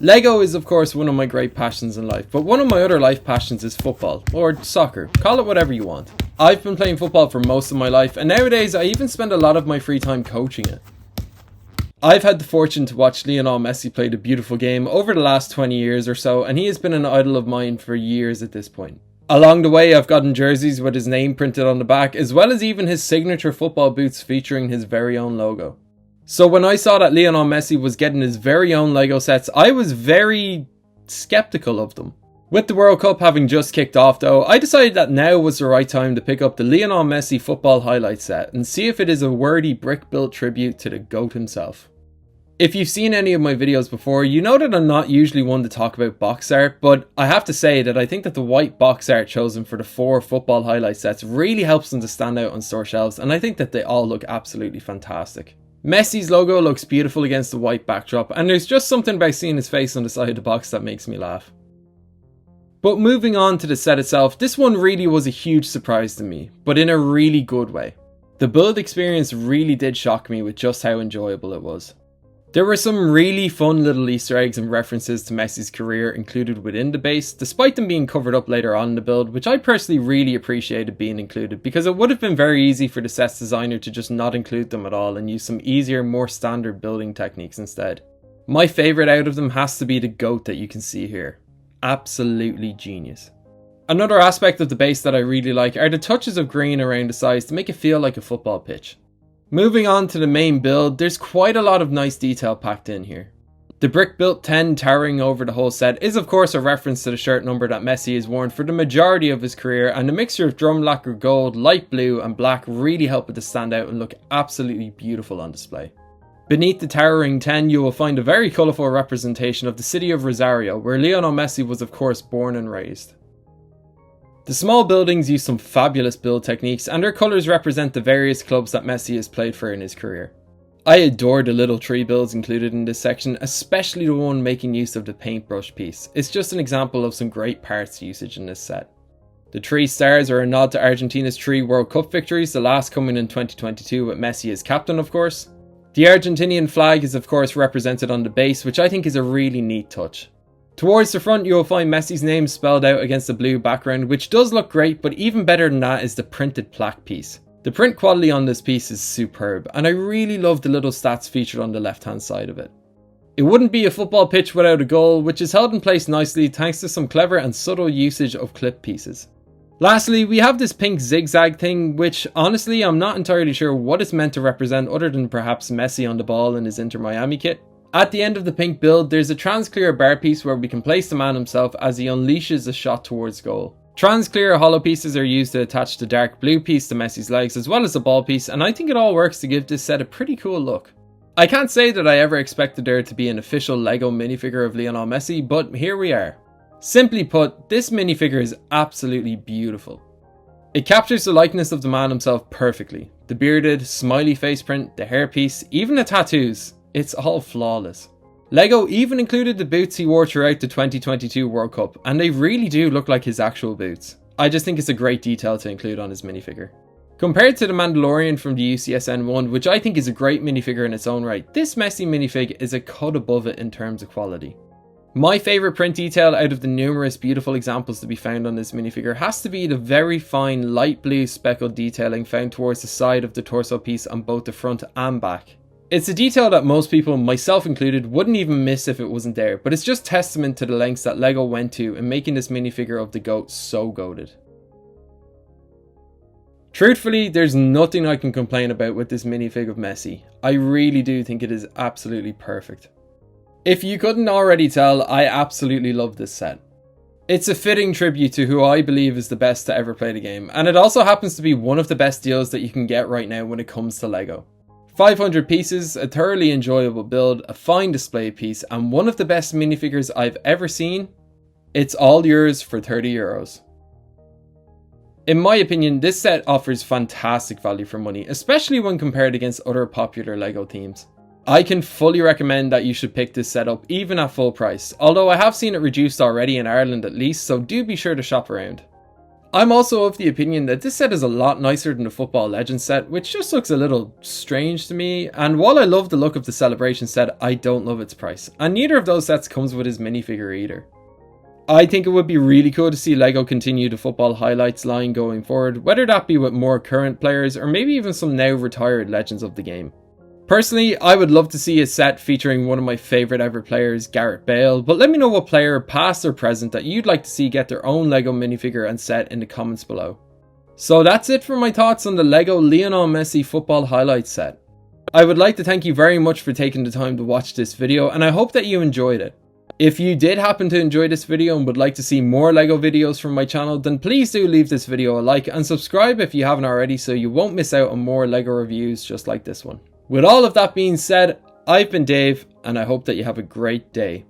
Lego is of course one of my great passions in life, but one of my other life passions is football, or soccer, call it whatever you want. I've been playing football for most of my life, and nowadays I even spend a lot of my free time coaching it. I've had the fortune to watch Lionel Messi play the beautiful game over the last 20 years or so, and he has been an idol of mine for years at this point. Along the way, I've gotten jerseys with his name printed on the back, as well as even his signature football boots featuring his very own logo. So when I saw that Lionel Messi was getting his very own Lego sets, I was very skeptical of them. With the World Cup having just kicked off though, I decided that now was the right time to pick up the Lionel Messi football highlight set and see if it is a worthy brick-built tribute to the GOAT himself. If you've seen any of my videos before, you know that I'm not usually one to talk about box art, but I have to say that I think that the white box art chosen for the 4 football highlight sets really helps them to stand out on store shelves, and I think that they all look absolutely fantastic. Messi's logo looks beautiful against the white backdrop, and there's just something about seeing his face on the side of the box that makes me laugh. But moving on to the set itself, this one really was a huge surprise to me, but in a really good way. The build experience really did shock me with just how enjoyable it was. There were some really fun little Easter eggs and references to Messi's career included within the base, despite them being covered up later on in the build, which I personally really appreciated being included, because it would have been very easy for the set's designer to just not include them at all and use some easier, more standard building techniques instead. My favourite out of them has to be the GOAT that you can see here. Absolutely genius. Another aspect of the base that I really like are the touches of green around the sides to make it feel like a football pitch. Moving on to the main build, there's quite a lot of nice detail packed in here. The brick-built 10 towering over the whole set is of course a reference to the shirt number that Messi has worn for the majority of his career, and the mixture of drum lacquer gold, light blue and black really help it to stand out and look absolutely beautiful on display. Beneath the towering 10 you will find a very colourful representation of the city of Rosario, where Lionel Messi was of course born and raised. The small buildings use some fabulous build techniques, and their colours represent the various clubs that Messi has played for in his career. I adore the little tree builds included in this section, especially the one making use of the paintbrush piece. It's just an example of some great parts usage in this set. The tree stars are a nod to Argentina's 3 World Cup victories, the last coming in 2022 with Messi as captain of course. The Argentinian flag is of course represented on the base, which I think is a really neat touch. Towards the front you will find Messi's name spelled out against a blue background, which does look great, but even better than that is the printed plaque piece. The print quality on this piece is superb, and I really love the little stats featured on the left hand side of it. It wouldn't be a football pitch without a goal, which is held in place nicely thanks to some clever and subtle usage of clip pieces. Lastly, we have this pink zigzag thing, which honestly I'm not entirely sure what it's meant to represent other than perhaps Messi on the ball in his Inter Miami kit. At the end of the pink build, there's a trans-clear bar piece where we can place the man himself as he unleashes a shot towards goal. Trans-clear hollow pieces are used to attach the dark blue piece to Messi's legs as well as the ball piece, and I think it all works to give this set a pretty cool look. I can't say that I ever expected there to be an official Lego minifigure of Lionel Messi, but here we are. Simply put, this minifigure is absolutely beautiful. It captures the likeness of the man himself perfectly. The bearded, smiley face print, the hairpiece, even the tattoos. It's all flawless. Lego even included the boots he wore throughout the 2022 World Cup, and they really do look like his actual boots. I just think it's a great detail to include on his minifigure. Compared to the Mandalorian from the UCSN one, which I think is a great minifigure in its own right, this Messi minifig is a cut above it in terms of quality. My favourite print detail out of the numerous beautiful examples to be found on this minifigure has to be the very fine light blue speckled detailing found towards the side of the torso piece on both the front and back. It's a detail that most people, myself included, wouldn't even miss if it wasn't there, but it's just testament to the lengths that Lego went to in making this minifigure of the GOAT so goated. Truthfully, there's nothing I can complain about with this minifig of Messi. I really do think it is absolutely perfect. If you couldn't already tell, I absolutely love this set. It's a fitting tribute to who I believe is the best to ever play the game, and it also happens to be one of the best deals that you can get right now when it comes to Lego. 500 pieces, a thoroughly enjoyable build, a fine display piece, and one of the best minifigures I've ever seen. It's all yours for €30. In my opinion, this set offers fantastic value for money, especially when compared against other popular Lego themes. I can fully recommend that you should pick this set up even at full price, although I have seen it reduced already in Ireland at least, so do be sure to shop around. I'm also of the opinion that this set is a lot nicer than the Football Legends set, which just looks a little strange to me, and while I love the look of the Celebration set, I don't love its price, and neither of those sets comes with his minifigure either. I think it would be really cool to see LEGO continue the football highlights line going forward, whether that be with more current players or maybe even some now retired legends of the game. Personally, I would love to see a set featuring one of my favourite ever players, Gareth Bale, but let me know what player, past or present, that you'd like to see get their own LEGO minifigure and set in the comments below. So that's it for my thoughts on the LEGO Lionel Messi football highlights set. I would like to thank you very much for taking the time to watch this video, and I hope that you enjoyed it. If you did happen to enjoy this video and would like to see more LEGO videos from my channel, then please do leave this video a like and subscribe if you haven't already so you won't miss out on more LEGO reviews just like this one. With all of that being said, I've been Dave, and I hope that you have a great day.